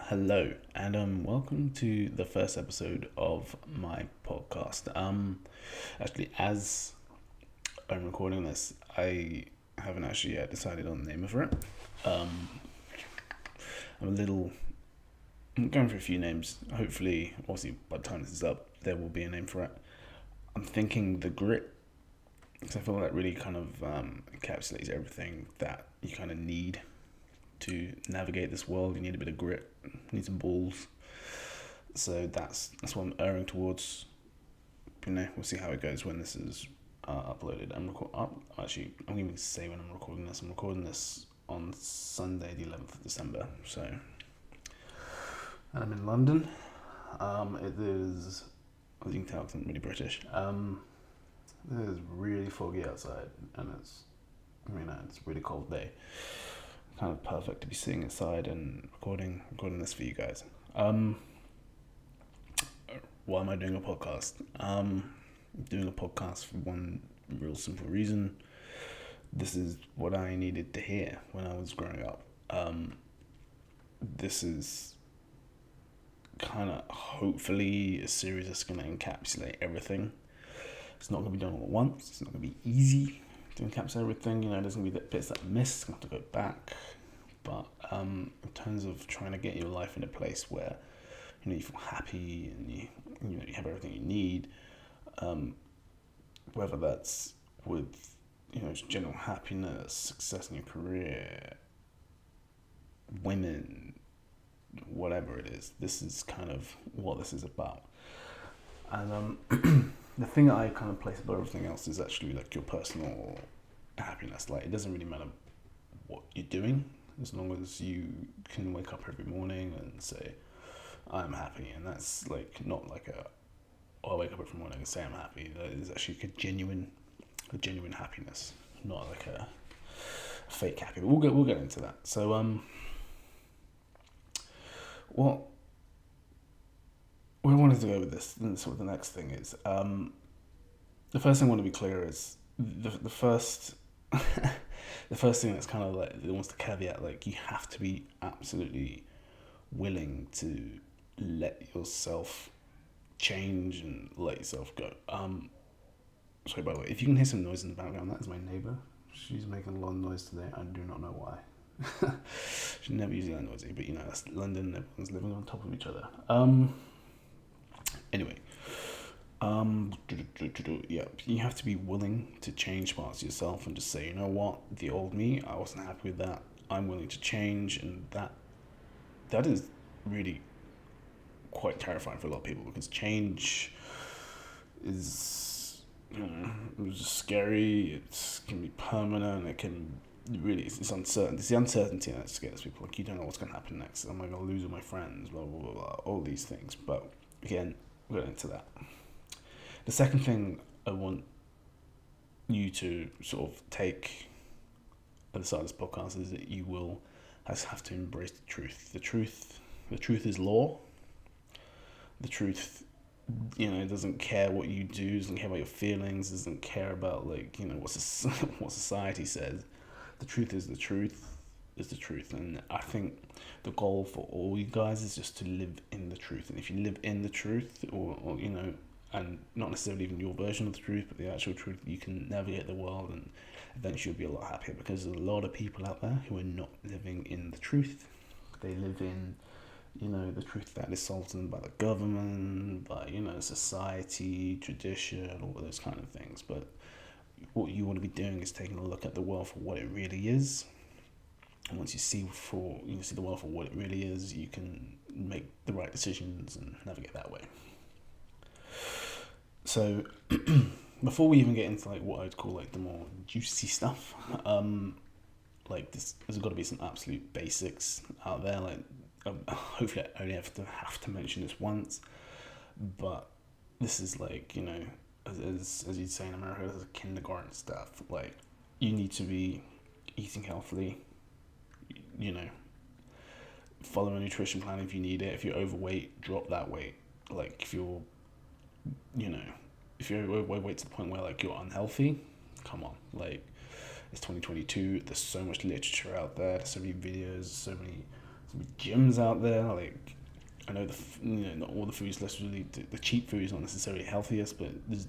Hello, and welcome to the first episode of my podcast. Actually, as I'm recording this, I haven't actually yet decided on the name for it. Um, I'm a little I'm going for a few names. Hopefully, obviously, by the time this is up, there will be a name for it. I'm thinking the grit, because I feel that really kind of encapsulates everything that you kind of need to navigate this world. You need a bit of grit, you need some balls. So that's what I'm erring towards. We'll see how it goes when this is uploaded. I'm going to say when I'm recording this. I'm recording this on Sunday, the 11th of December. So, and I'm in London. It is, as you can tell, I'm really British. It is really foggy outside, and it's a really cold day. Kind of perfect to be sitting inside and recording this for you guys. Why am I doing a podcast? Doing a podcast for one real simple reason. This is what I needed to hear when I was growing up. This is kind of hopefully a series that's going to encapsulate everything. It's not going to be done all at once. It's not going to be easy to encapsulate everything. There's going to be bits that I miss. I'm going to have to go back. But in terms of trying to get your life in a place where you feel happy and you have everything you need, whether that's with just general happiness, success in your career, women, whatever it is, this is kind of what this is about. And the thing that I kind of place above everything else is actually like your personal happiness. Like, it doesn't really matter what you're doing, as long as you can wake up every morning and say, I'm happy. And that's like not like I wake up every morning and say I'm happy. That is actually a genuine happiness, not like a fake happy. But we'll get into that. So where I wanted to go with this, and sort of the next thing is, the first thing I want to be clear is the first the first thing that's kind of like, it wants to caveat, like, you have to be absolutely willing to let yourself change and let yourself go. Sorry, by the way, if you can hear some noise in the background, that is my neighbour. She's making a lot of noise today. I do not know why. She's never usually that noisy, but that's London. Everyone's living on top of each other. Anyway, yeah, you have to be willing to change parts of yourself and just say, you know what, the old me, I wasn't happy with that. I'm willing to change, and that is really quite terrifying for a lot of people, because change is it's just scary. It can be permanent. It can really, it's uncertain. It's the uncertainty that scares people. Like, you don't know what's going to happen next. Am I going to lose all my friends? Blah blah blah blah. All these things. But again, we'll get into that. The second thing I want you to sort of take at the start of this podcast is that you will have to embrace the truth. The truth is law. The truth, doesn't care what you do, doesn't care about your feelings, doesn't care about what society says. The truth is the truth, and I think the goal for all you guys is just to live in the truth. And if you live in the truth, or and not necessarily even your version of the truth, but the actual truth, you can navigate the world, and eventually you'll be a lot happier, because there's a lot of people out there who are not living in the truth. They live in the truth that is sold to them by the government, by society, tradition, all those kind of things. But what you want to be doing is taking a look at the world for what it really is. And once you see the world for what it really is, you can make the right decisions and navigate that way. So before we even get into what I'd call the more juicy stuff, there's got to be some absolute basics out there. Hopefully I only have to mention this once, but this is as you'd say in America, this is kindergarten stuff. You need to be eating healthily, follow a nutrition plan if you need it. If you're overweight, drop that weight. If you're overweight to the point where you're unhealthy, come on. It's 2022. There's so much literature out there. There's so many videos, so many gyms out there. Like, I know not all the foods necessarily the cheap food is not necessarily healthiest, but there's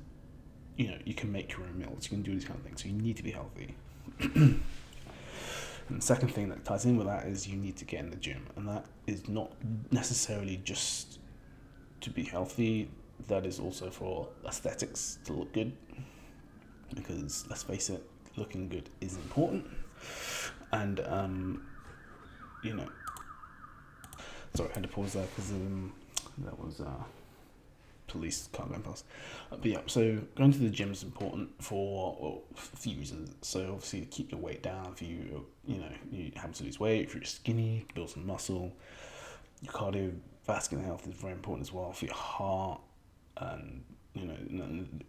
you can make your own meals. You can do these kind of things. So you need to be healthy. And the second thing that ties in with that is you need to get in the gym, and that is not necessarily just to be healthy. That is also for aesthetics, to look good, because let's face it, looking good is important. And you know, sorry, I had to pause there because that was police car going past. But yeah, so going to the gym is important for a few reasons. So obviously to keep your weight down. If you have to lose weight, if you're skinny, build some muscle. Your cardiovascular health is very important as well for your heart, and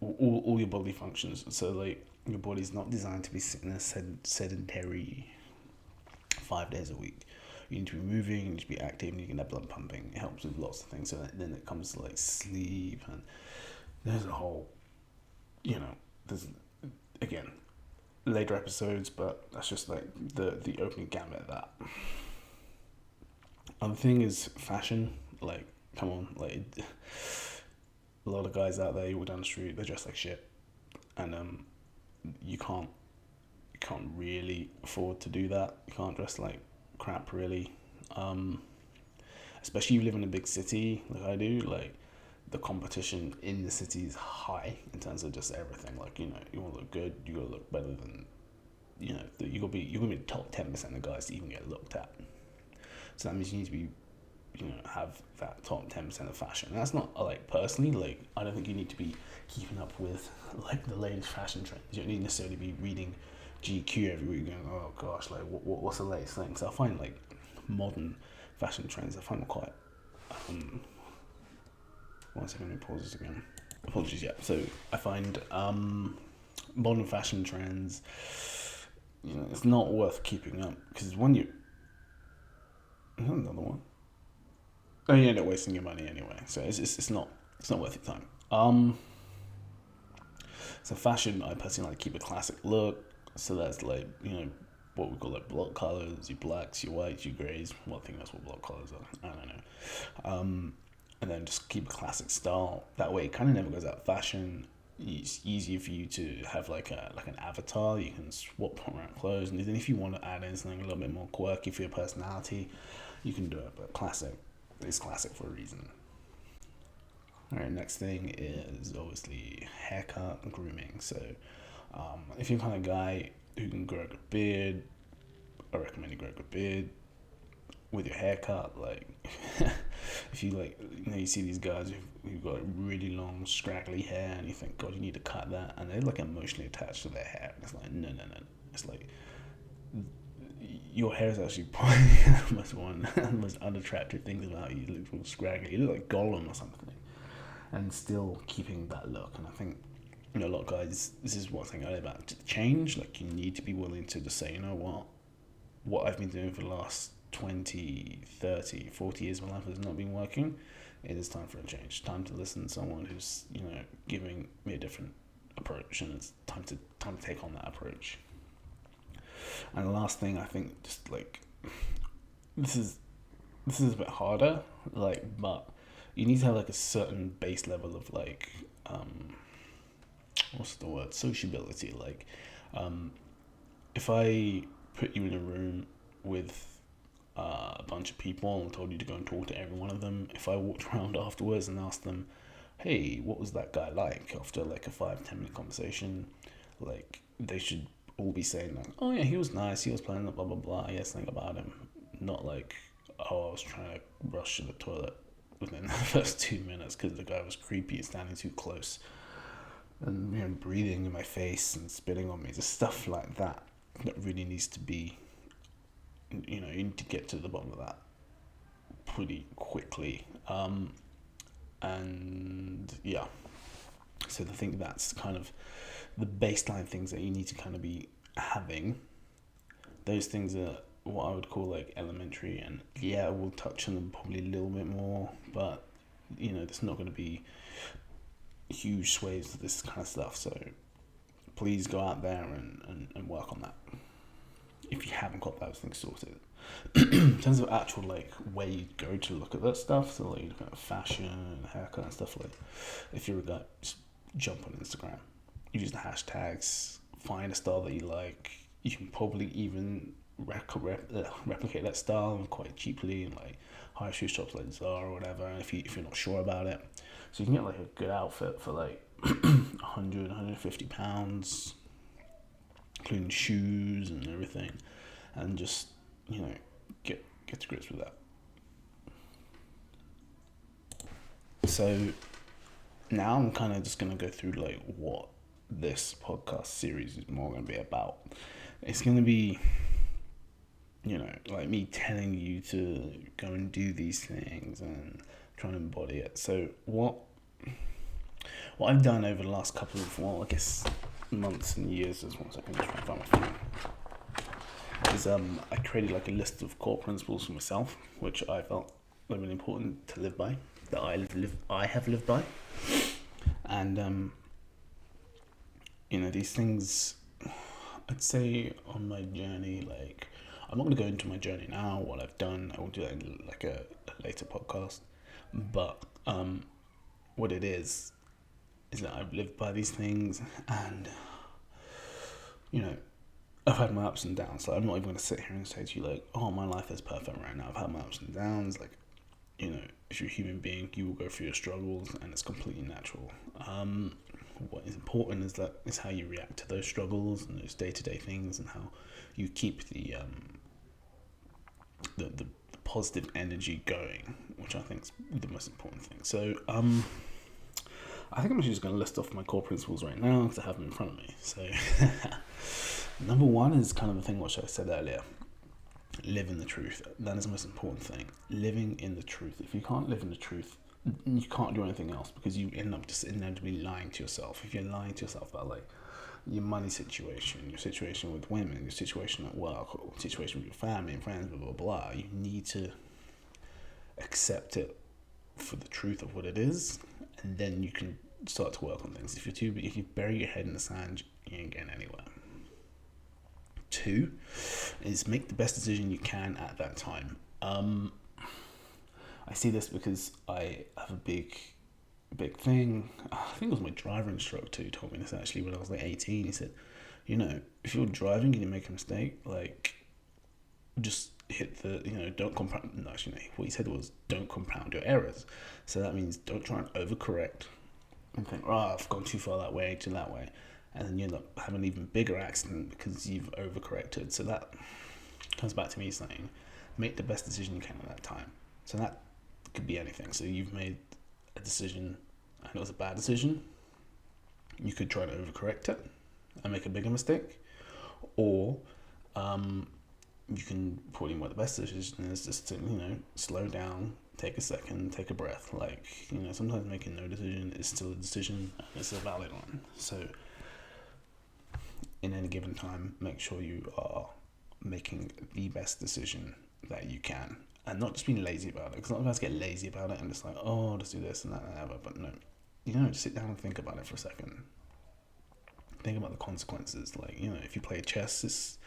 all your body functions. So like your body's not designed to be sitting there sedentary 5 days a week. You need to be moving, you need to be active, and you can have blood pumping. It helps with lots of things. So then it comes to like sleep, and there's a whole, there's again later episodes, but that's just like the opening gambit of that. Other thing is fashion. Like, come on, like a lot of guys out there, you walk down the street, they dress like shit, and you can't really afford to do that. You can't dress like crap, really. Especially if you live in a big city like I do. Like, the competition in the city is high in terms of just everything. Like, you want to look good, you got to look better than, you're gonna be the top 10% of guys to even get looked at. So that means you need to be, have that top 10% of fashion. And that's not like personally. Like, I don't think you need to be keeping up with like the latest fashion trends. You don't need necessarily be reading GQ every week going, oh gosh, like what's the latest thing? So I find like modern fashion trends, I find them quite. One second, let me pause this again. Apologies, yeah. So I find modern fashion trends, it's not worth keeping up, because when you. Another one. Oh, you end up wasting your money anyway. So it's not worth your time. So fashion, I personally like to keep a classic look. So that's like, what we call like block colors, your blacks, your whites, your greys. Well, I think that's what block colors are. I don't know. And then just keep a classic style. That way, it kind of never goes out of fashion. It's easier for you to have like an avatar. You can swap around clothes, and then if you want to add in something a little bit more quirky for your personality, you can do it. But classic is classic for a reason. All right, next thing is obviously haircut and grooming. So if you're the kind of guy who can grow a good beard, I recommend you grow a good beard. With your haircut, like if you you see these guys who've got really long scraggly hair, and you think, God, you need to cut that, and they're like emotionally attached to their hair. It's like, no. It's like, your hair is actually probably one of the most unattractive things about you. It looks all scraggly. You look like Gollum or something, and still keeping that look. And I think, a lot of guys, this is one thing I about change. Like, you need to be willing to just say, you know what I've been doing for the last 20, 30, 40 years of my life has not been working. It is time for a change. Time to listen to someone who's, giving me a different approach, and it's time to take on that approach. And the last thing, I think, just like, this is a bit harder, like, but you need to have like a certain base level of like, what's the word, sociability. Like, if I put you in a room with a bunch of people and told you to go and talk to every one of them, if I walked around afterwards and asked them, hey, what was that guy like, after like a 5-10 minute conversation, like, they should all be saying like, oh yeah, he was nice, he was playing blah blah blah, yes, think about him. Not like, oh, I was trying to rush to the toilet within the first 2 minutes because the guy was creepy and standing too close and breathing in my face and spitting on me. Just stuff like that really needs to be, you need to get to the bottom of that pretty quickly. And yeah, so I think that's kind of the baseline things that you need to kind of be having. Those things are what I would call like elementary, and yeah, we'll touch on them probably a little bit more, but there's not going to be huge swathes of this kind of stuff. So please go out there and work on that. if you haven't got those things sorted. In terms of actual like where you go to look at that stuff, so like you look at fashion, haircut and stuff, like if you're a guy, just jump on Instagram, use the hashtags, find a style that you like. You can probably even replicate that style quite cheaply in like high street shops like Zara or whatever, if you're not sure about it. So you can get like a good outfit for like 100, 150 pounds, including shoes and everything, and just, you know, get to grips with that. So now I'm kind of just going to go through like what this podcast series is more going to be about. It's going to be, you know, like me telling you to go and do these things and trying to embody it. So what I've done over the last couple of, well, I guess months and years, as one second, just trying to find my phone, is I created like a list of core principles for myself, which I felt were really important to live by, that I have lived by, and you know, these things, I'd say on my journey, like I'm not going to go into my journey now, what I've done. I will do that in like a later podcast, but what it is that I've lived by these things, and you know, I've had my ups and downs. Like I'm not even going to sit here and say to you like, oh, my life is perfect right now. I've had my ups and downs. Like, you know, if you're a human being, you will go through your struggles, and it's completely natural. What is important is how you react to those struggles and those day-to-day things, and how you keep the positive energy going, which I think is the most important thing. So I think I'm actually just going to list off my core principles right now because I have them in front of me. So number one is kind of the thing which I said earlier. Live in the truth. That is the most important thing. Living in the truth. If you can't live in the truth, you can't do anything else, because you end up just inevitably lying to yourself. If you're lying to yourself about like your money situation, your situation with women, your situation at work, or situation with your family and friends, blah blah blah, you need to accept it for the truth of what it is, and then you can start to work on things. If you bury your head in the sand, you ain't getting anywhere. 2 is make the best decision you can at that time. I see this because I have a big thing. I think it was my driver instructor who told me this actually when I was like 18. He said, you know, if you're driving and you make a mistake, like, just hit the, you know, don't compound. No, actually, no. What he said was, don't compound your errors. So that means don't try and overcorrect and think, oh, I've gone too far that way to that way. And then you end up having an even bigger accident because you've overcorrected. So that comes back to me saying, make the best decision you can at that time. So that could be anything. So you've made a decision and it was a bad decision. You could try to overcorrect it and make a bigger mistake. Or you can put in what the best decision is, just to, you know, slow down, take a second, take a breath. Like, you know, sometimes making no decision is still a decision and it's a valid one. So in any given time, make sure you are making the best decision that you can, and not just being lazy about it, because a lot of guys get lazy about it and it's like, oh, just do this and that and whatever. But no, you know, just sit down and think about it for a second. Think about the consequences. Like, you know, if you play chess, it's,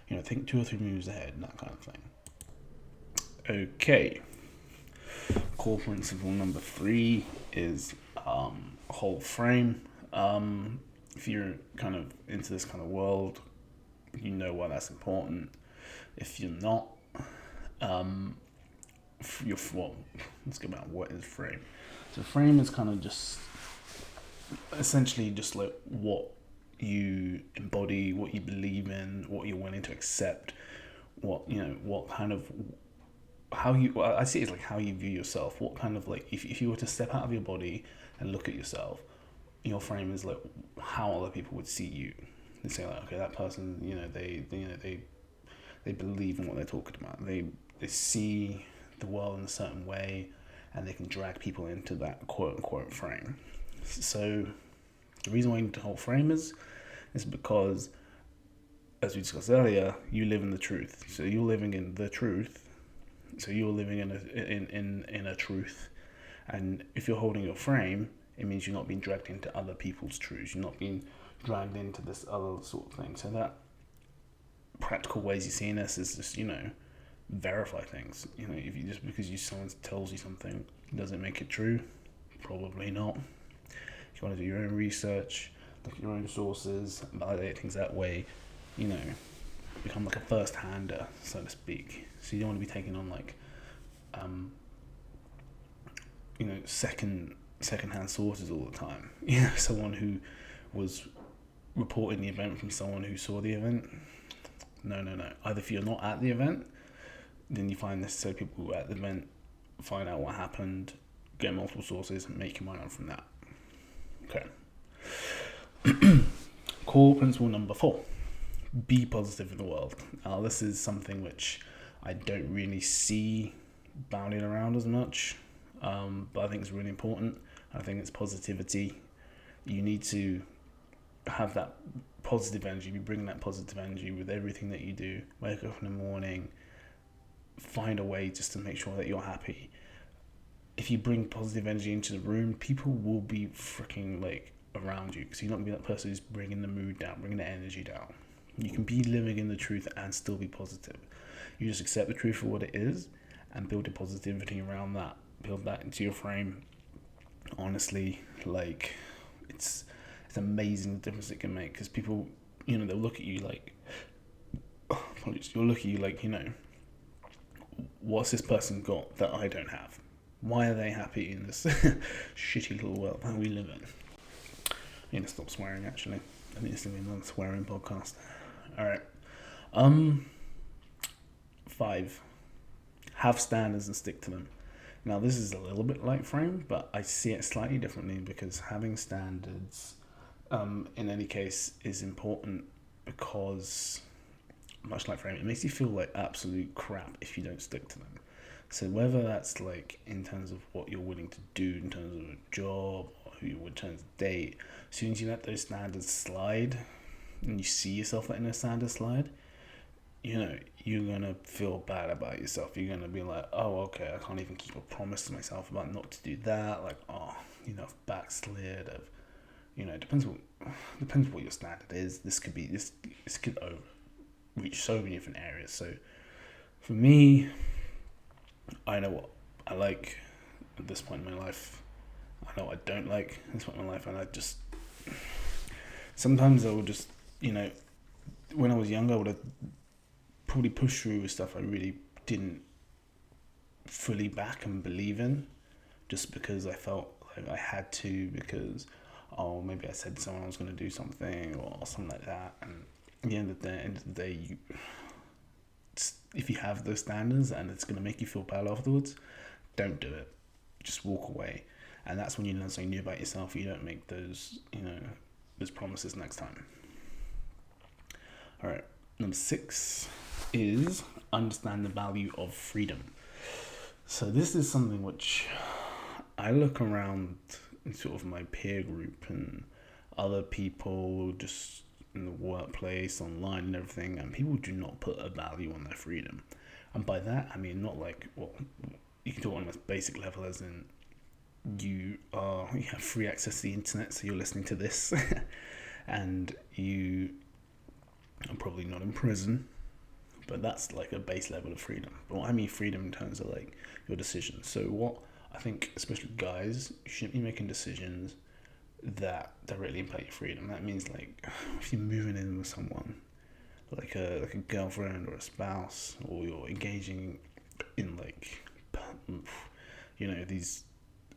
you know, think 2 or 3 moves ahead and that kind of thing. Okay. Core principle number 3 is whole frame. If you're kind of into this kind of world, you know why that's important. If you're not, let's go about what is frame. So frame is kind of just essentially just like what you embody, what you believe in, what you're willing to accept, what, you know, what kind of, how you, well, I see it as like how you view yourself. What kind of, like, if you were to step out of your body and look at yourself, your frame is like how other people would see you. They say like, okay, that person, you know, they believe in what they're talking about. They see the world in a certain way, and they can drag people into that quote unquote frame. So the reason why you need to hold frame is because, as we discussed earlier, you live in the truth. So you're living in the truth. So you're living in a truth, and if you're holding your frame, it means you're not being dragged into other people's truths. You're not being dragged into this other sort of thing. So that practical ways you're seeing this is just, verify things. If you just because someone tells you something, does it make it true? Probably not. If you want to do your own research, look at your own sources, validate things that way, become like a first-hander, so to speak. So you don't want to be taking on like, second-hand sources all the time. Someone who was reporting the event from someone who saw the event. No. Either if you're not at the event, then you find necessary people who are at the event, find out what happened, get multiple sources, and make your mind up from that. Okay. Core principle number 4. Be positive in the world. Now, this is something which I don't really see bounding around as much, but I think it's really important. I think it's positivity. You need to have that positive energy. You bring that positive energy with everything that you do. Wake up in the morning, find a way just to make sure that you're happy. If you bring positive energy into the room, people will be freaking like around you, because you're not going to be that person who's bringing the mood down, bringing the energy down. You can be living in the truth and still be positive. You just accept the truth for what it is and build a positivity around that. Build that into your frame. Honestly, like, it's amazing the difference it can make, because people, they'll look at you like, apologies, you'll look at you like, what's this person got that I don't have? Why are they happy in this shitty little world that we live in? I need to stop swearing, actually. I think it's going to be another swearing podcast. Alright. 5. Have standards and stick to them. Now, this is a little bit like frame, but I see it slightly differently, because having standards, in any case, is important, because, much like frame, it makes you feel like absolute crap if you don't stick to them. So whether that's like in terms of what you're willing to do in terms of a job, or who you would turn to date, as soon as you let those standards slide and you see yourself letting those standards slide, you're going to feel bad about yourself. You're going to be like, oh, okay, I can't even keep a promise to myself about not to do that. Like, I've backslid. It depends what your standard is. This could reach so many different areas. So for me, I know what I like at this point in my life. I know what I don't like at this point in my life, and I just sometimes I would just, when I was younger, I would have probably pushed through with stuff I really didn't fully back and believe in, just because I felt like I had to, because maybe I said to someone I was going to do something or something like that, and at the end of the day, if you have those standards and it's going to make you feel bad afterwards, don't do it. Just walk away. And that's when you learn something new about yourself. You don't make those promises next time. All right. Number 6 is understand the value of freedom. So this is something which I look around in sort of my peer group and other people just in the workplace, online and everything, and people do not put a value on their freedom. And by that, I mean not like, you can talk on a basic level, as in you have free access to the internet, so you're listening to this, and you are probably not in prison, but that's like a base level of freedom. But what I mean freedom in terms of like your decisions. So what I think, especially guys, you shouldn't be making decisions that directly impact your freedom. That means like if you're moving in with someone, like a girlfriend or a spouse, or you're engaging in like these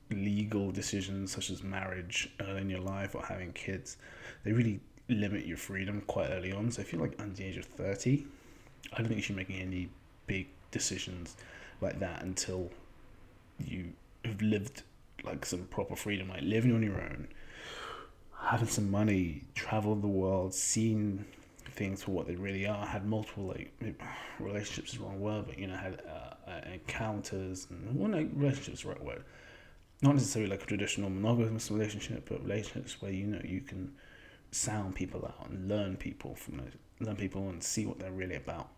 legal decisions such as marriage early in your life or having kids, they really limit your freedom quite early on. So if you're like under the age of 30, I don't think you should be making any big decisions like that until you have lived like some proper freedom, like living on your own, having some money, traveled the world, seen things for what they really are, had multiple like relationships is the wrong word, but had encounters, and relationships is the right word. Not necessarily like a traditional monogamous relationship, but relationships where you can sound people out and learn people and see what they're really about.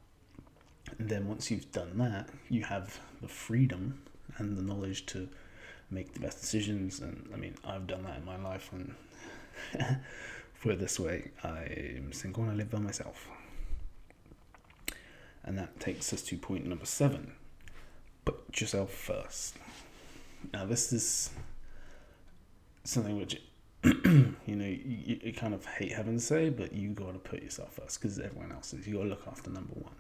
And then once you've done that, you have the freedom and the knowledge to make the best decisions. And I mean, I've done that in my life, and put it this way, I'm single and I live by myself. And that takes us to point number 7. Put yourself first. Now, this is something which, you kind of hate having to say, but you got to put yourself first because everyone else is. You got to look after number 1.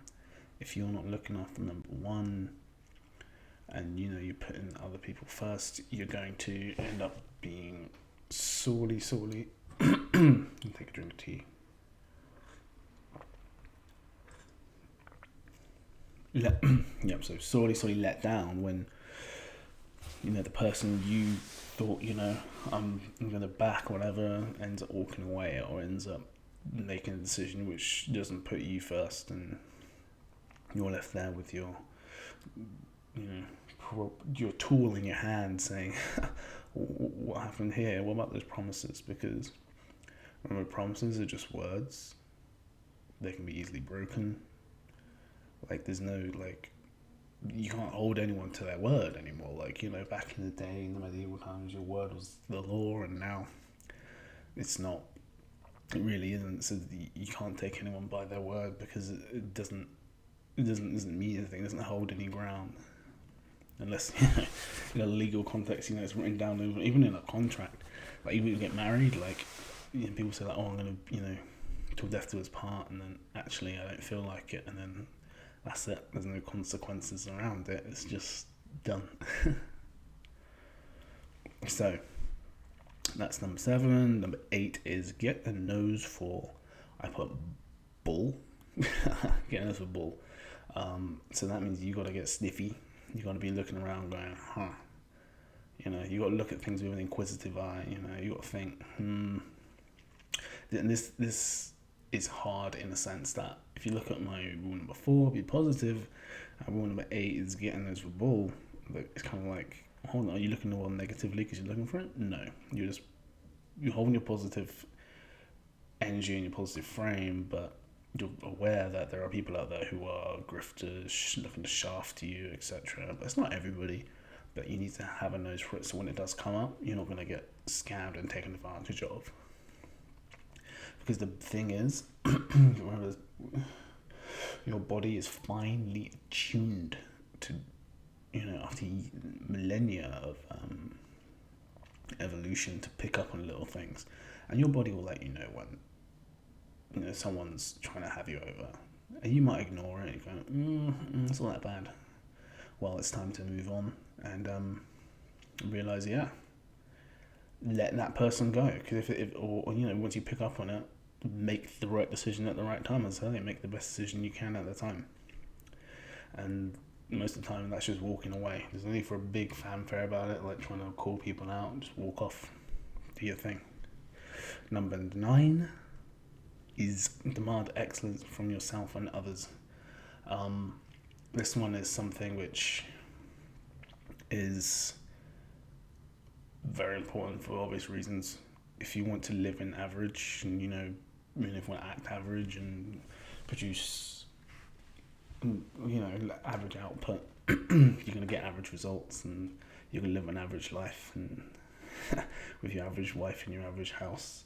If you're not looking after number 1, and you're putting other people first, you're going to end up being sorely take a drink of tea. So sorely let down when the person you thought I'm gonna back or whatever ends up walking away or ends up making a decision which doesn't put you first, and you're left there with your tool in your hand saying, what happened here? What about those promises? Because remember, promises are just words. They can be easily broken. There's no, you can't hold anyone to their word anymore. Back in the day, in the medieval times, your word was the law, and now it's not. It really isn't. So you can't take anyone by their word because it doesn't mean anything. It doesn't hold any ground. Unless, in a legal context, it's written down, even in a contract. Even if you get married, people say, I'm going to, till death do us part, and then actually I don't feel like it, and then that's it. There's no consequences around it. It's just done. So, that's number 7. Number 8 is get a nose for, I put bull. Get a nose for bull. So that means you got to get sniffy. You got to be looking around going, you got to look at things with an inquisitive eye. You got to think, And this is hard in the sense that if you look at my rule number 4, be positive, and rule number 8 is getting those for bull. It's kind of like, hold on, are you looking at the world negatively because you're looking for it? No, you're holding your positive energy and your positive frame, but you're aware that there are people out there who are grifters looking to shaft you, etc. But it's not everybody. But you need to have a nose for it, so when it does come up, you're not going to get scammed and taken advantage of. Because the thing is, remember, your body is finely tuned to, after millennia of evolution, to pick up on little things, and your body will let you know when someone's trying to have you over, and you might ignore it. You go, it's not that bad. Well, it's time to move on and realize, let that person go. Because once you pick up on it, make the right decision at the right time. As I say, make the best decision you can at the time. And most of the time, that's just walking away. There's no need for a big fanfare about it, like trying to call people out. Just walk off, do your thing. Number 9 is demand excellence from yourself and others. This one is something which is very important for obvious reasons. If you want to live in average, and if you want to act average and produce average output, you're going to get average results, and you're going to live an average life, and with your average wife in your average house,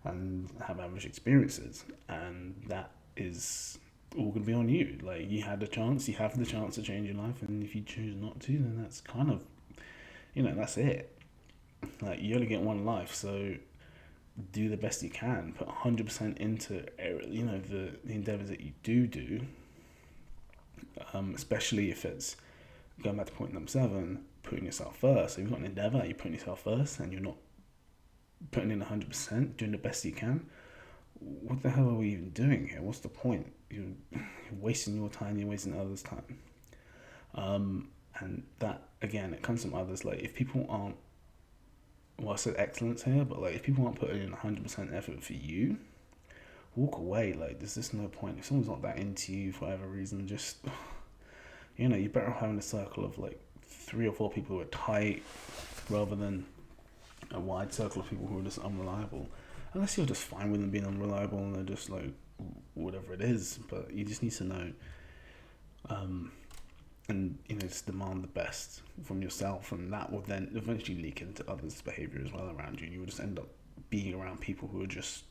and have average experiences, and that is all going to be on you. You have the chance to change your life, and if you choose not to, then that's kind of, that's it. You only get one life, so do the best you can. Put 100% into the endeavors that you do. Especially if it's going back to point number 7, putting yourself first. If you've got an endeavor, you're putting yourself first, and you're not putting in 100%, doing the best you can. What the hell are we even doing here? What's the point? You're wasting your time, you're wasting others' time. And that, again, it comes from others. If people aren't, I said excellence here, but if people aren't putting in 100% effort for you, walk away. There's just no point. If someone's not that into you for whatever reason, just, you're better off having a circle of 3 or 4 people who are tight, rather than a wide circle of people who are just unreliable. Unless you're just fine with them being unreliable and they're just whatever it is, but you just need to know, and just demand the best from yourself, and that will then eventually leak into others' behavior as well around you. You will just end up being around people who are just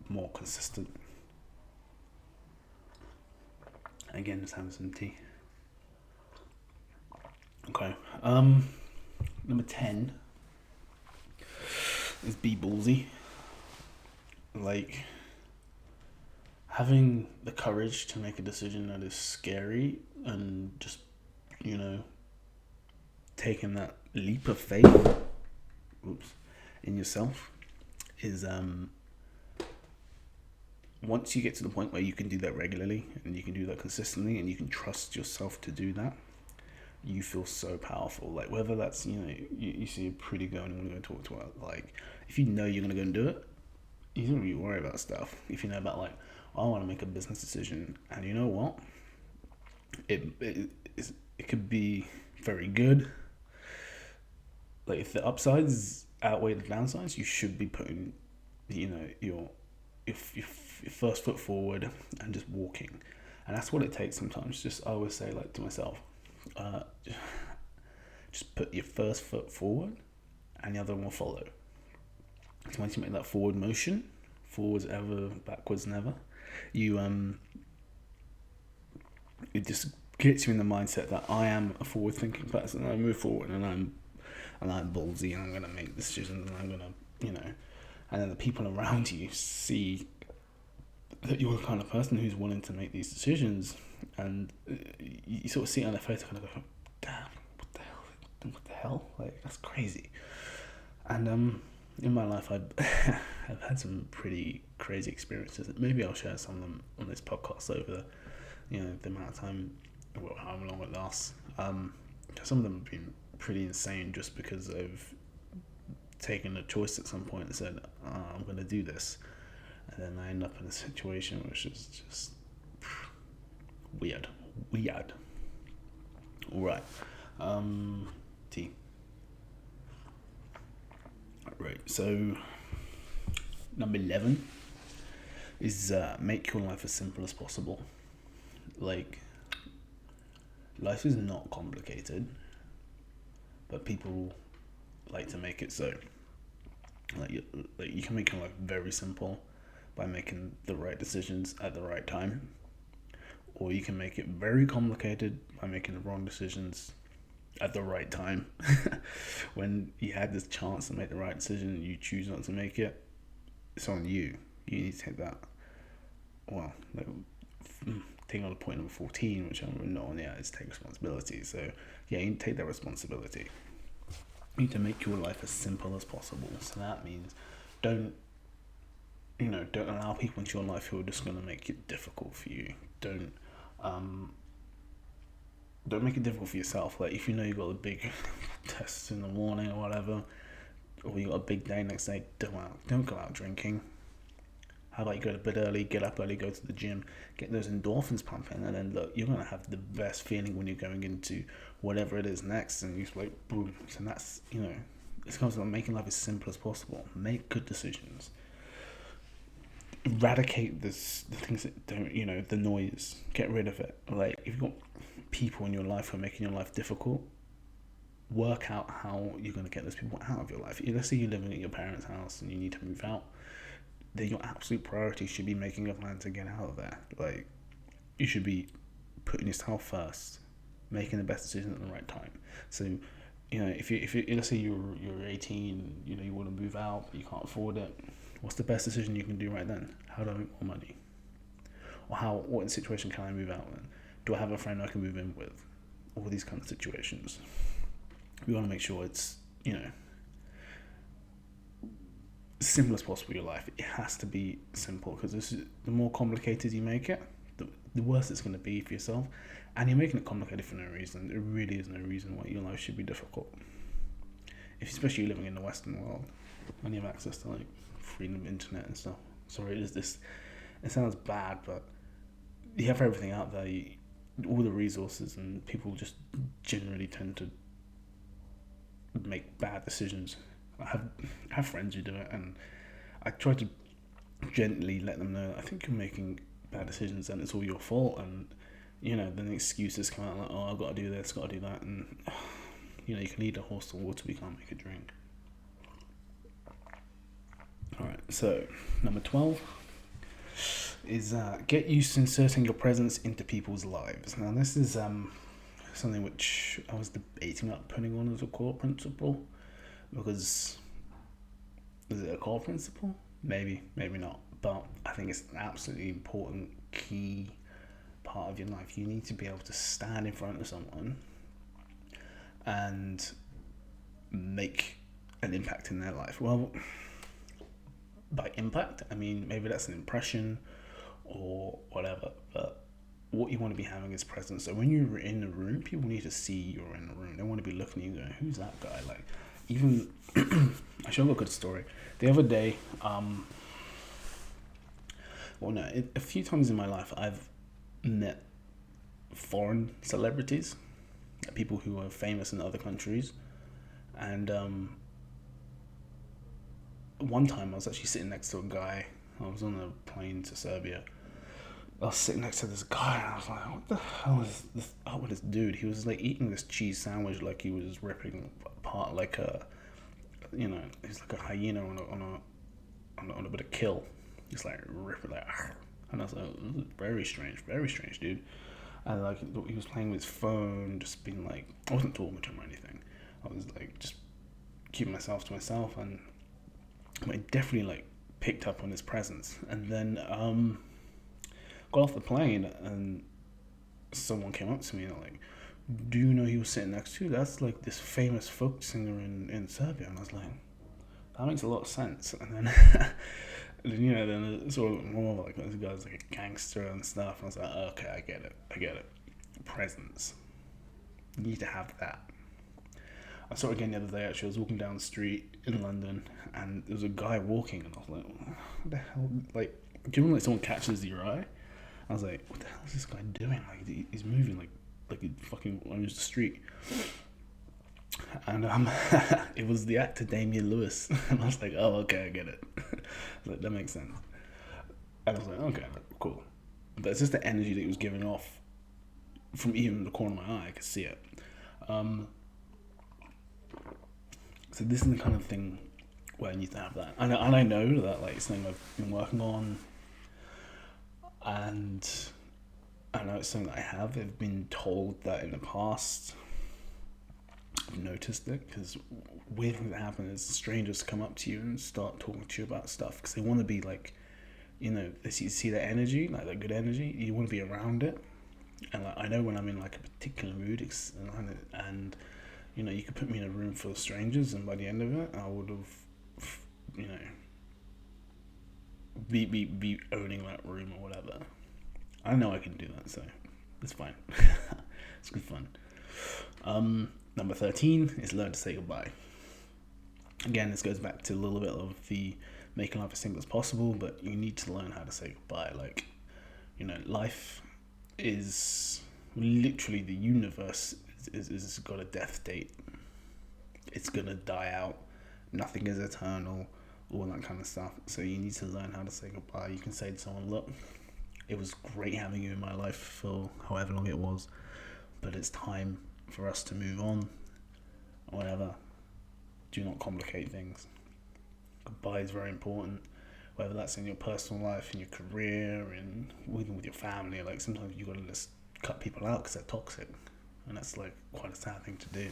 more consistent. Again, just having some tea. Okay. Number 10 is be ballsy. Like, having the courage to make a decision that is scary and just, taking that leap of faith, in yourself is, once you get to the point where you can do that regularly and you can do that consistently and you can trust yourself to do that, you feel so powerful. Like, whether that's, you see a pretty girl and you want to go talk to her, like, if you know you're going to go and do it, you don't really worry about stuff. If you know about, like, I want to make a business decision, and you know what, it could be very good. Like, if the upsides outweigh the downsides, you should be putting, your first foot forward and just walking. And that's what it takes sometimes. Just, I always say, like, to myself, just put your first foot forward and the other one will follow. So once you make that forward motion, forwards ever, backwards never, it just gets you in the mindset that I am a forward thinking person. I move forward and I'm ballsy and I'm going to make decisions and I'm going to, and then the people around you see that you're the kind of person who's willing to make these decisions, and you sort of see it on their face, kind of go, damn, what the hell, like, that's crazy. And in my life, I've had some pretty crazy experiences. Maybe I'll share some of them on this podcast over the amount of time, well, how long it lasts. Some of them have been pretty insane just because I've taken a choice at some point and said, I'm going to do this. And then I end up in a situation which is just weird. Alright. Tea. Right, so number 11 is make your life as simple as possible. Like, life is not complicated, but people like to make it so. Like you can make your life very simple by making the right decisions at the right time, or you can make it very complicated by making the wrong decisions at the right time. When you had this chance to make the right decision and you choose not to make it, it's on you. You need to take that. Well, taking on the point number 14, which I'm not on yet, is take responsibility. So yeah, you need to take that responsibility. You need to make your life as simple as possible. So that means don't allow people into your life who are just going to make it difficult for you. Don't make it difficult for yourself. Like, if you know you've got a big test in the morning or whatever, or you got a big day next day, don't go out drinking. How about you go to bed early, get up early, go to the gym, get those endorphins pumping, and then look, you're going to have the best feeling when you're going into whatever it is next, and you're just like, boom. So that's, it comes to making life as simple as possible. Make good decisions. Eradicate the things that don't, the noise. Get rid of it. Like, if you've got people in your life who are making your life difficult, work out how you're going to get those people out of your life. Let's say you're living at your parents' house and you need to move out. Then your absolute priority should be making a plan to get out of there. Like, you should be putting yourself first, making the best decision at the right time. So, if you let's say you're 18, you want to move out, but you can't afford it. What's the best decision you can do right then? How do I make more money? Or what situation can I move out in? Do I have a friend I can move in with? All these kind of situations. We want to make sure it's, simple as possible. Your life, it has to be simple, because the more complicated you make it, the worse it's going to be for yourself, and you're making it complicated for no reason. There really is no reason why your life should be difficult, especially living in the Western world when you have access to like freedom of internet and stuff. Sorry, it sounds bad, but you have everything out there, all the resources, and people just generally tend to make bad decisions. I have friends who do it, and I try to gently let them know, I think you're making bad decisions and it's all your fault, and then the excuses come out like, oh, I've got to do this, got to do that, and you can lead a horse to water, but you can't make it drink. Alright, so number 12 is get used to inserting your presence into people's lives. Now, this is something which I was debating about putting on as a core principle, because is it a core principle? Maybe, maybe not. But I think it's an absolutely important key part of your life. You need to be able to stand in front of someone and make an impact in their life. Well, by impact, I mean maybe that's an impression or whatever, but what you want to be having is presence. So when you're in the room, people need to see you're in the room. They want to be looking at you going, who's that guy? Like, even I show a good story. The other day, a few times in my life I've met foreign celebrities, people who are famous in other countries, and one time I was actually sitting next to a guy. I was on a plane to Serbia. I was sitting next to this guy, and I was like, what the hell is this up with this dude? He was like eating this cheese sandwich like he was ripping apart like he's like a hyena on a bit of kill. He's like ripping like, and I was like, this is very strange, dude. And like he was playing with his phone, just being like, I wasn't talking to him or anything. I was like just keeping myself to myself, and I definitely like picked up on his presence. And then got off the plane, and someone came up to me and like, do you know he was sitting next to you? That's like this famous folk singer in Serbia. And I was like, that makes a lot of sense. And then then it's sort of more like this guy's like a gangster and stuff. And I was like, okay, I get it. Presence. You need to have that. I saw it again the other day. Actually, I was walking down the street in London, and there was a guy walking, and I was like, what the hell? Like, do you know when like someone catches your eye? I was like, what the hell is this guy doing? Like, he's moving like he fucking owns the street. And it was the actor Damian Lewis, and I was like, oh, okay, I get it. I was like, that makes sense. And I was like, okay, cool. But it's just the energy that he was giving off from even the corner of my eye. I could see it. So this is the kind of thing where I need to have that, and I know that like it's something I've been working on, and I know it's something that I have. I've been told that in the past. I've noticed it because weird things that happen is strangers come up to you and start talking to you about stuff because they want to be like, they see that energy, like that good energy. You want to be around it, and like I know when I'm in like a particular mood, and you could put me in a room full of strangers, and by the end of it, I would have, be owning that room or whatever. I know I can do that, so it's fine. It's good fun. Number 13 is learn to say goodbye. Again, this goes back to a little bit of the making life as simple as possible, but you need to learn how to say goodbye. Like, life is literally the universe is got a death date. It's gonna die out. Nothing is eternal, all that kind of stuff. So you need to learn how to say goodbye. You can say to someone, look, it was great having you in my life for however long it was, but it's time for us to move on, or whatever. Do not complicate things. Goodbye is very important, whether that's in your personal life, in your career, even with your family. Like sometimes you gotta just cut people out because they're toxic, and that's like quite a sad thing to do.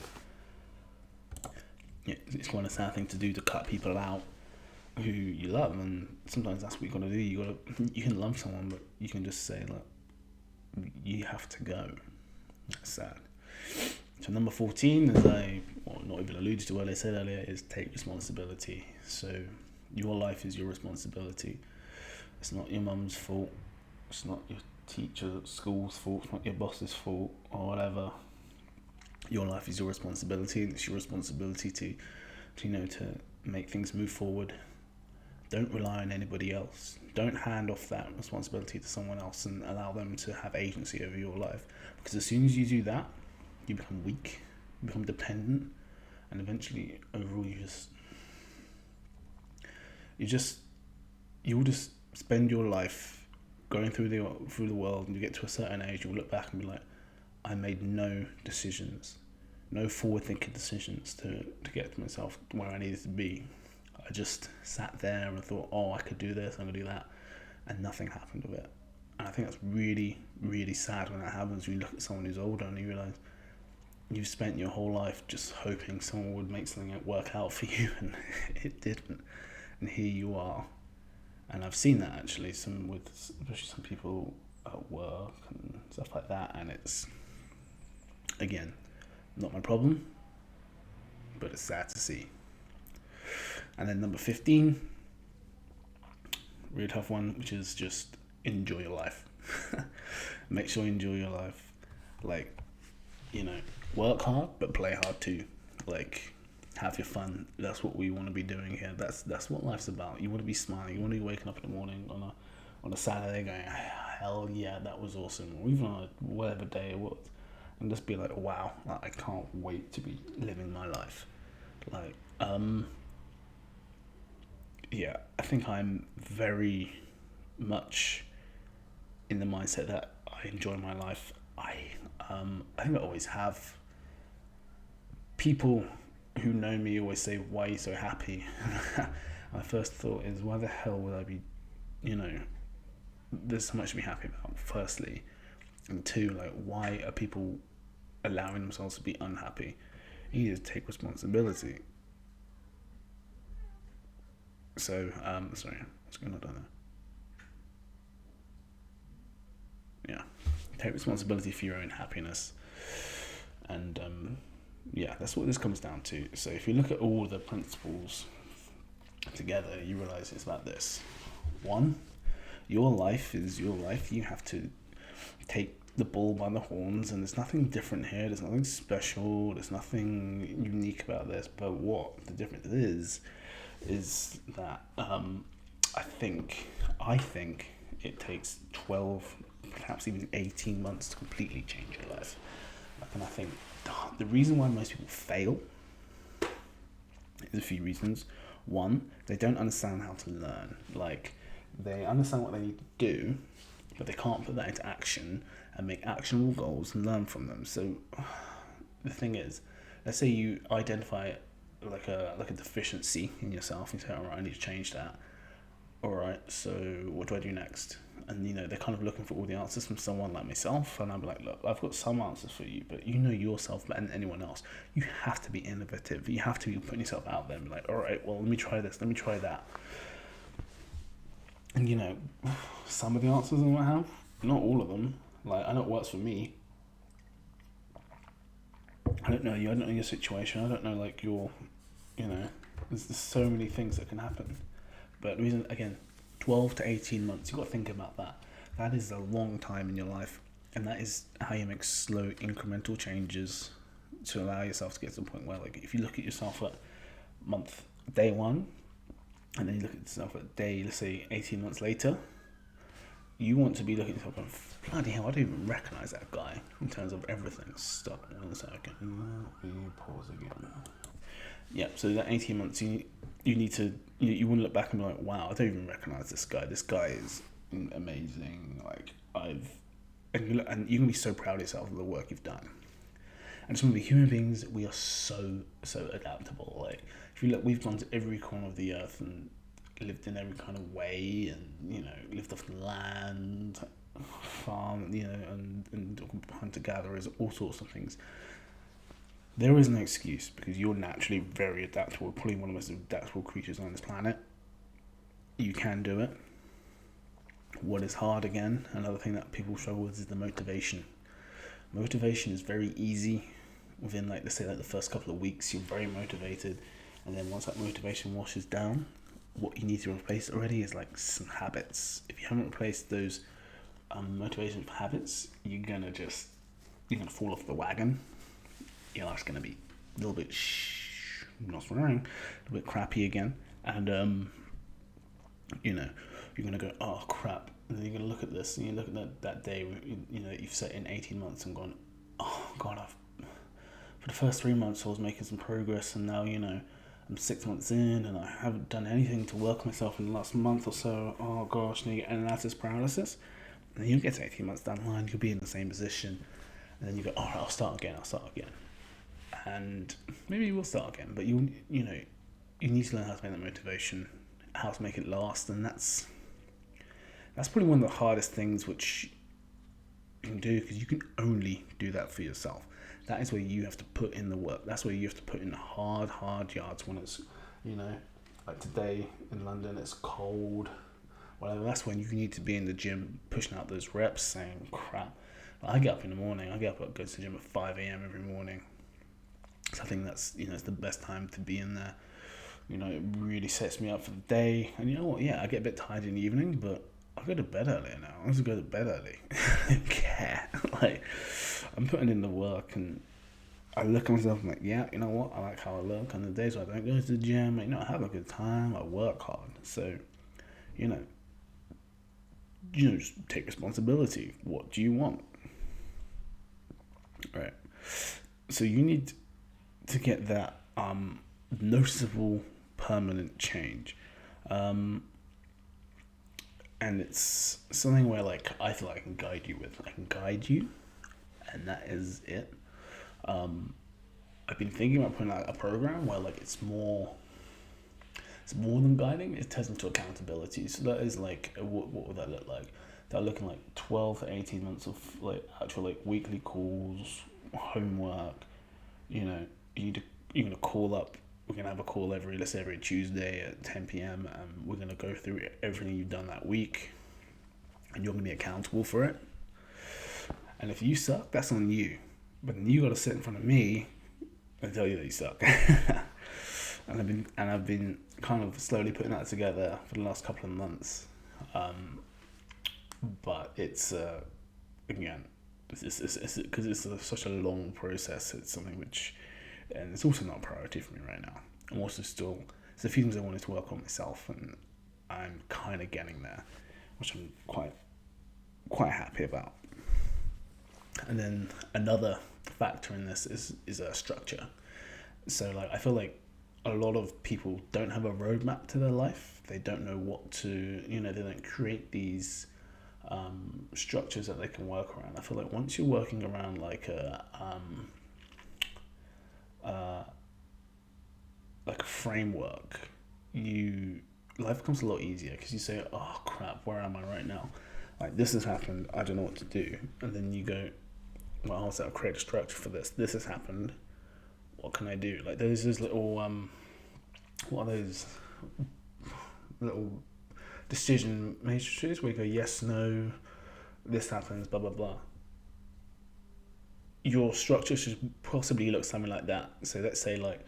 Yeah, it's quite a sad thing to do, to cut people out who you love, and sometimes that's what you gotta do. You can love someone, but you can just say, look, you have to go. That's sad. So number 14, as not even alluded to what I said earlier, is take responsibility. So your life is your responsibility. It's not your mum's fault. It's not your teacher at school's fault. It's not your boss's fault or whatever. Your life is your responsibility, and it's your responsibility to make things move forward. Don't rely on anybody else. Don't hand off that responsibility to someone else and allow them to have agency over your life. Because as soon as you do that, you become weak, you become dependent, and eventually, overall, you'll just spend your life going through the world, and you get to a certain age, you'll look back and be like, I made no decisions, no forward-thinking decisions to get to myself where I needed to be. I just sat there and thought, oh, I could do this, I'm gonna do that, and nothing happened with it. And I think that's really, really sad when that happens. When you look at someone who's older and you realise you've spent your whole life just hoping someone would make something work out for you, and it didn't. And here you are. And I've seen that actually, especially some people at work and stuff like that. And it's, again, not my problem, but it's sad to see. And then number 15, really tough one, which is just enjoy your life. Make sure you enjoy your life. Like, work hard, but play hard too. Like, have your fun. That's what we want to be doing here. That's what life's about. You want to be smiling. You want to be waking up in the morning on a Saturday going, hell yeah, that was awesome. Or even on whatever day it was. And just be like, wow, I can't wait to be living my life. Like, yeah, I think I'm very much in the mindset that I enjoy my life. I think I always have. People who know me always say, why are you so happy? My first thought is, why the hell would I be, there's so much to be happy about, firstly. And two, like, why are people allowing themselves to be unhappy? You need to take responsibility. So, sorry, what's going on down there? Yeah, take responsibility for your own happiness. And, yeah, that's what this comes down to. So if you look at all the principles together, you realise it's about this. 1, your life is your life. You have to take the bull by the horns, and there's nothing different here. There's nothing special. There's nothing unique about this. But what the difference is that I think it takes 12, perhaps even 18 months to completely change your life. And I think the reason why most people fail is a few reasons. 1, they don't understand how to learn. Like, they understand what they need to do, but they can't put that into action and make actionable goals and learn from them. So the thing is, let's say you identify like a deficiency in yourself, and you say, all right, I need to change that. All right, so what do I do next? And they're kind of looking for all the answers from someone like myself, and I'm like, look, I've got some answers for you, but you know yourself better than anyone else. You have to be innovative. You have to be putting yourself out there and be like, all right, well, let me try this, let me try that. And some of the answers I might have, not all of them. Like, I know it works for me. I don't know you. I don't know your situation. I don't know like your, there's so many things that can happen. But the reason, again, 12 to 18 months, you've got to think about that. That is a long time in your life. And that is how you make slow, incremental changes to allow yourself to get to the point where, like, if you look at yourself at day 1, and then you look at yourself at day, let's say, 18 months later, you want to be looking at yourself going, bloody hell, I don't even recognise that guy in terms of everything. Stop 1 second. Let me pause again. Yeah, so that 18 months, you need to, you want to look back and be like, wow, I don't even recognise this guy. This guy is amazing. Like, and you're going to be so proud of yourself of the work you've done. And just remember, human beings, we are so adaptable. Like, if you look, we've gone to every corner of the earth and lived in every kind of way, and lived off the land, farm, and hunter-gatherers, all sorts of things. There is no excuse, because you're naturally very adaptable, probably one of the most adaptable creatures on this planet. You can do it. What is hard, again, another thing that people struggle with, is the motivation. Motivation is very easy. Within, like, let's say, like the first couple of weeks, you're very motivated, and then once that motivation washes down, what you need to replace already is like some habits. If you haven't replaced those motivation habits, you're gonna fall off the wagon. Your life's gonna be a little bit not swearing, a little bit crappy again, and you're gonna go, oh crap, and then you're gonna look at this, and you look at that day where, you've set in 18 months and gone, oh god, for the first 3 months I was making some progress, and now I'm 6 months in and I haven't done anything to work on myself in the last month or so. Oh gosh, and you get analysis paralysis. And then you get to 18 months down the line, you'll be in the same position, and then you go, all right, I'll start again. And maybe you will start again, but you need to learn how to make that motivation, how to make it last, and that's That's probably one of the hardest things which you can do, because you can only do that for yourself. That is where you have to put in the work. That's where you have to put in the hard yards when it's, like today in London, it's cold, whatever. That's when you need to be in the gym pushing out those reps, saying, crap. I get up in the morning. I get up, go to the gym at 5 a.m. every morning. So I think that's, it's the best time to be in there. It really sets me up for the day. And you know what? Yeah, I get a bit tired in the evening, but I go to bed earlier now. I just go to bed early. I don't care. Like, I'm putting in the work, and I look at myself and I'm like, yeah, you know what? I like how I look. On the days where I don't go to the gym, I have a good time. I work hard. So, just take responsibility. What do you want? Right. So you need to get that noticeable, permanent change. And it's something where, like, I feel like I can guide you with. I can guide you, and that is it. I've been thinking about putting out a program where, like, it's more than guiding. It turns into accountability. So that is like, what would that look like? They're looking like 12 to 18 months of, like, actual, like, weekly calls, homework. You're gonna call up. We're gonna have a call every Tuesday at 10 p.m. and we're gonna go through everything you've done that week, and you're gonna be accountable for it. And if you suck, that's on you. But you gotta sit in front of me and tell you that you suck. And I've been kind of slowly putting that together for the last couple of months. But it's again, it's because it's such a long process. It's something which, and it's also not a priority for me right now. I'm also still, there's a few things I wanted to work on myself, and I'm kind of getting there, which I'm quite happy about. And then another factor in this is a structure. So, like, I feel like a lot of people don't have a roadmap to their life. They don't know what to, they don't create these structures that they can work around. I feel like once you're working around like a framework, life becomes a lot easier, because you say, oh crap, where am I right now? Like, this has happened, I don't know what to do. And then you go, well, I'll create a structure for this. This has happened. What can I do? Like, there's those little what are those little decision matrices where you go, yes, no, this happens, blah blah blah. Your structure should possibly look something like that. So let's say, like,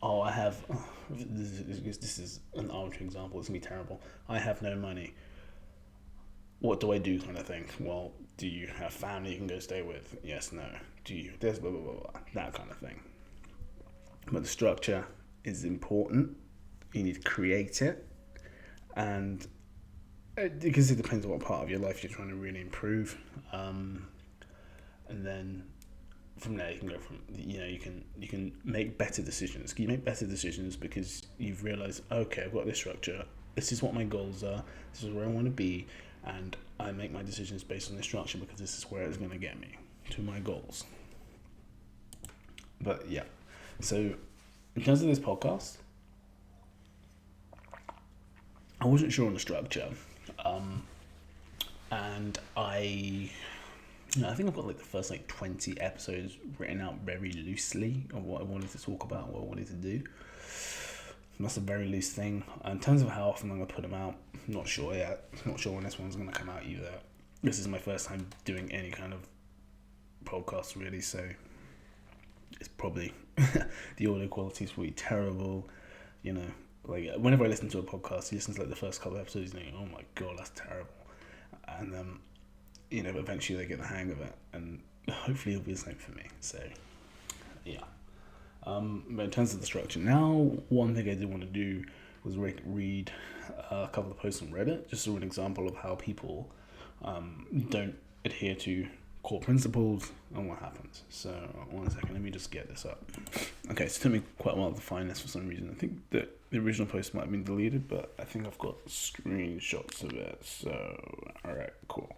I have, this is an arbitrary example, it's gonna be terrible. I have no money. What do I do, kind of thing? Well, do you have family you can go stay with? Yes, no. Do you this, blah blah blah blah, that kind of thing. But the structure is important. You need to create it, and because it depends on what part of your life you're trying to really improve, and then from there you can go from, you can make better decisions. You make better decisions because you've realized, okay, I've got this structure. This is what my goals are. This is where I want to be, and I make my decisions based on this structure because this is where it's going to get me to my goals. But yeah, so in terms of this podcast, I wasn't sure on the structure, and I think I've got like the first 20 episodes written out very loosely of what I wanted to talk about, what I wanted to do. That's a very loose thing. In terms of how often I'm going to put them out, I'm not sure yet. I'm not sure when this one's going to come out either. This is my first time doing any kind of podcast, really, so it's probably the audio quality is really terrible. Like, whenever I listen to a podcast, you listen to like the first couple of episodes, you think, oh my god, that's terrible. And but eventually they get the hang of it, and hopefully it'll be the same for me. So yeah. But in terms of the structure, now one thing I did want to do was read a couple of posts on Reddit, just as an example of how people don't adhere to core principles and what happens. So 1 second, let me just get this up. Okay, so it took me quite a while to find this for some reason. I think that the original post might have been deleted, but I think I've got screenshots of it. So alright, cool.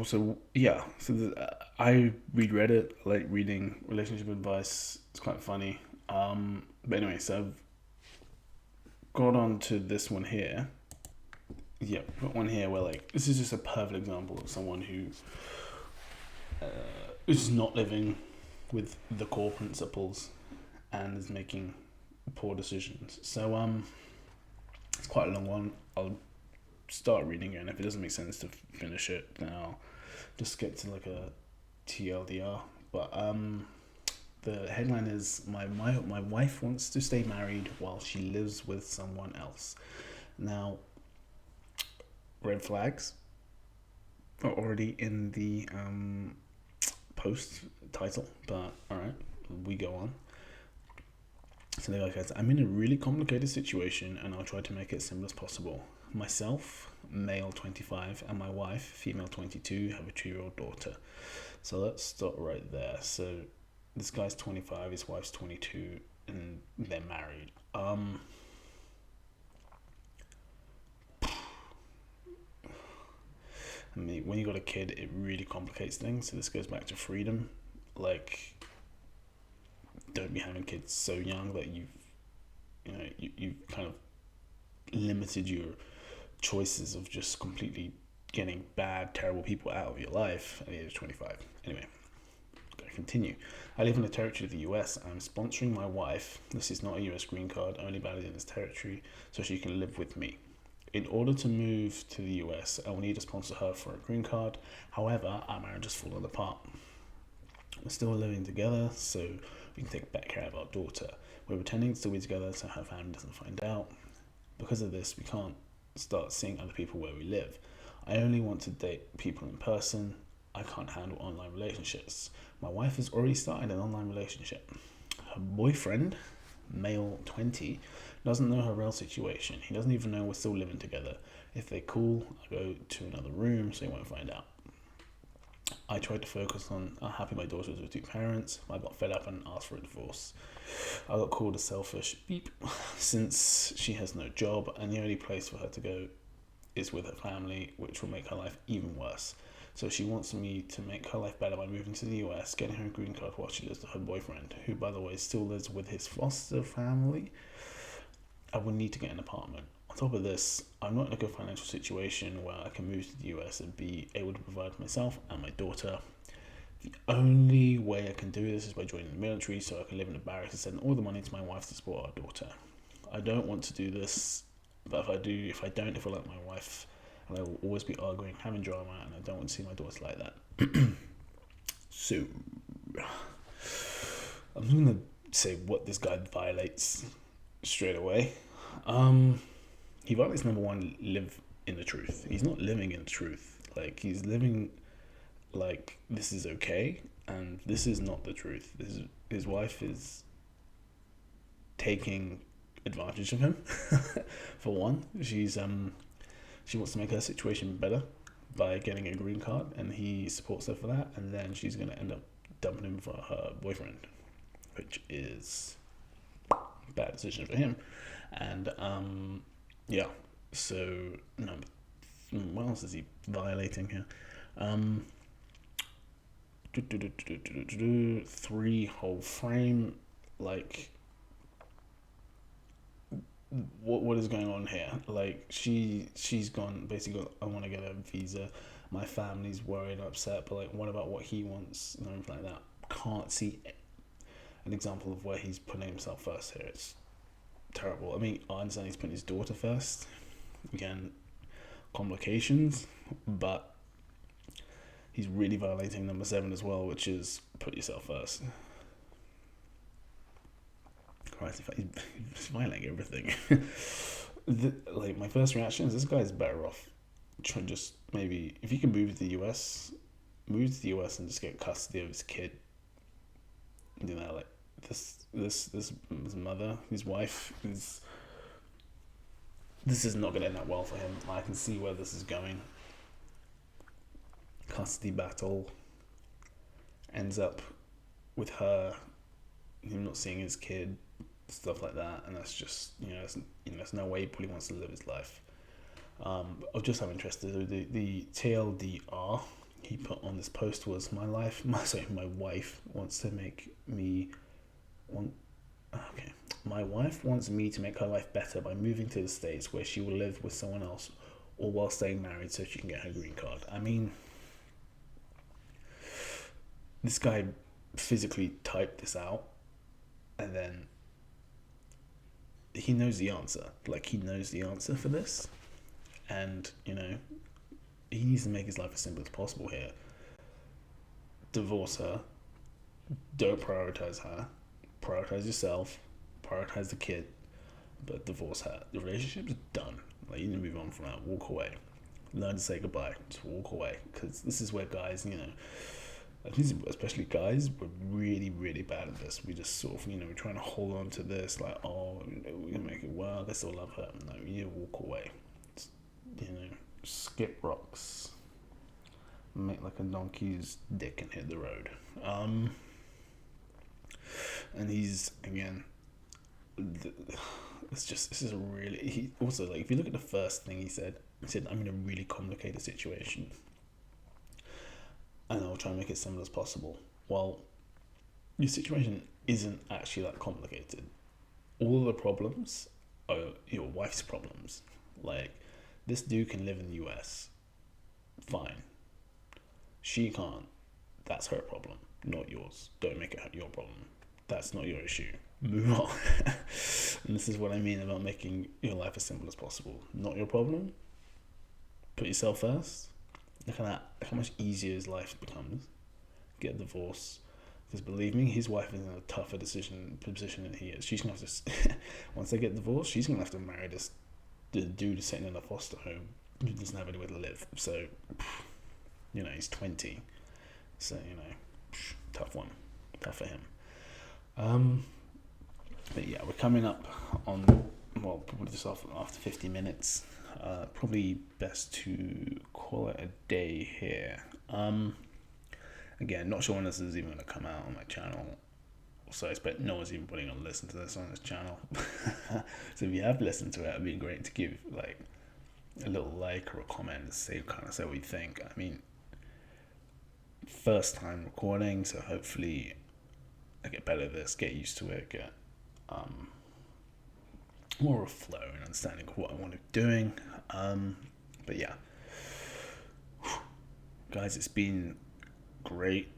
So yeah, I read Reddit. I like reading relationship advice. It's quite funny. But anyway, so got on to this one here. Yeah, got one here where like this is just a perfect example of someone who uh, is not living with the core principles and is making poor decisions. So it's quite a long one. I'll start reading it, and if it doesn't make sense to finish it, then I'll just skip to like a TLDR. But the headline is my wife wants to stay married while she lives with someone else. Now, red flags are already in the post title, but all right, we go on. So the guy says, I'm in a really complicated situation and I'll try to make it as simple as possible. Myself, male 25, and my wife, female 22, have a 2-year-old daughter. So let's start right there. So this guy's 25, his wife's 22, and they're married. I mean, when you got a kid, it really complicates things. So this goes back to freedom. Like, don't be having kids so young that you've kind of limited your choices of just completely getting bad, terrible people out of your life at the age of 25. Anyway, gotta continue. I live in the territory of the US. I'm sponsoring my wife. This is not a US green card, only valid in this territory, so she can live with me. In order to move to the US, I will need to sponsor her for a green card. However, our marriage has fallen apart. We're still living together, so we can take better care of our daughter. We're pretending to still be together so her family doesn't find out. Because of this, we can't start seeing other people where we live. I only want to date people in person. I can't handle online relationships. My wife has already started an online relationship. Her boyfriend, male 20, doesn't know her real situation. He doesn't even know we're still living together. If they're cool, I go to another room so he won't find out. I tried to focus on how happy my daughter was with 2 parents. I got fed up and asked for a divorce. I got called a selfish beep since she has no job and the only place for her to go is with her family, which will make her life even worse. So she wants me to make her life better by moving to the US, getting her a green card while she lives with her boyfriend, who, by the way, still lives with his foster family. I will need to get an apartment. On top of this, I'm not in a good financial situation where I can move to the US and be able to provide for myself and my daughter. The only way I can do this is by joining the military so I can live in a barracks and send all the money to my wife to support our daughter. I don't want to do this, but if I don't, if I like my wife, and I will always be arguing, having drama, and I don't want to see my daughter like that. So, I'm going to say what this guy violates straight away. He violates number one, live in the truth. He's not living in truth. Like, he's living like this is okay, and this is not the truth. His wife is taking advantage of him. For one, she wants to make her situation better by getting a green card, and he supports her for that. And then she's gonna end up dumping him for her boyfriend, which is a bad decision for him. And yeah. So no, what else is he violating here? 3 whole frame, like what is going on here? Like she's gone basically. I want to get a visa. My family's worried and upset, but like, what about what he wants and everything like that? Can't see an example of where he's putting himself first here. It's terrible. I mean, I understand he's putting his daughter first. Again, complications, but he's really violating number 7 as well, which is put yourself first. Christ, he's violating everything. Like, my first reaction is this guy's better off trying just maybe, if he can move to the US and just get custody of his kid. You know, like this his mother, his wife is. This is not going to end up well for him. I can see where this is going. Custody battle ends up with him not seeing his kid, stuff like that, and that's just there's no way he probably wants to live his life. I was just having interest. The TLDR he put on this post was my wife wants to make me want Okay. My wife wants me to make her life better by moving to the States where she will live with someone else or while staying married so she can get her green card. I mean, this guy physically typed this out and then he knows the answer. Like, he knows the answer for this. And, he needs to make his life as simple as possible here. Divorce her. Don't prioritize her. Prioritize yourself. Prioritize the kid. But divorce her. The relationship's done. Like, you need to move on from that. Walk away. Learn to say goodbye. Just walk away. Because this is where guys, I think especially guys, we're really, really bad at this. We just sort of, we're trying to hold on to this, like, oh, we're gonna make it work. I still love her. No, you need to walk away. Just, skip rocks. Make like a donkey's dick and hit the road. And he's again. This is a really. He also, like, if you look at the first thing he said, I'm in a really complicated situation and I'll try and make it simple as possible. Well, your situation isn't actually that complicated. All of the problems are your wife's problems. Like, this dude can live in the US, fine. She can't. That's her problem, not yours. Don't make it your problem. That's not your issue. Move on. And this is what I mean about making your life as simple as possible. Not your problem. Put yourself first. Look at that. Look how much easier his life becomes. Get a divorce. Because believe me, his wife is in a tougher position than he is. She's gonna have to. Once they get divorced, she's gonna have to marry the dude sitting in a foster home who doesn't have anywhere to live. So, he's 20. So, tough one. Tough for him. But yeah, we're coming up on, probably just after 50 minutes. Probably best to call it a day here. Again, not sure when this is even going to come out on my channel. So I expect no one's even going to listen to this on this channel. So if you have listened to it, it'd be great to give like a little like or a comment and say what you think. I mean, first time recording, so hopefully I get better at this, get used to it, get more of a flow and understanding of what I want to be doing. But yeah, guys, it's been great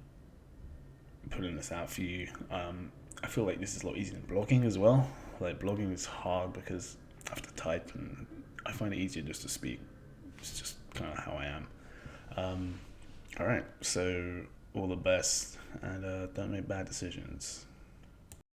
putting this out for you. I feel like this is a lot easier than blogging as well. Like, blogging is hard because I have to type, and I find it easier just to speak. It's just kind of how I am. All right, so all the best, and don't make bad decisions.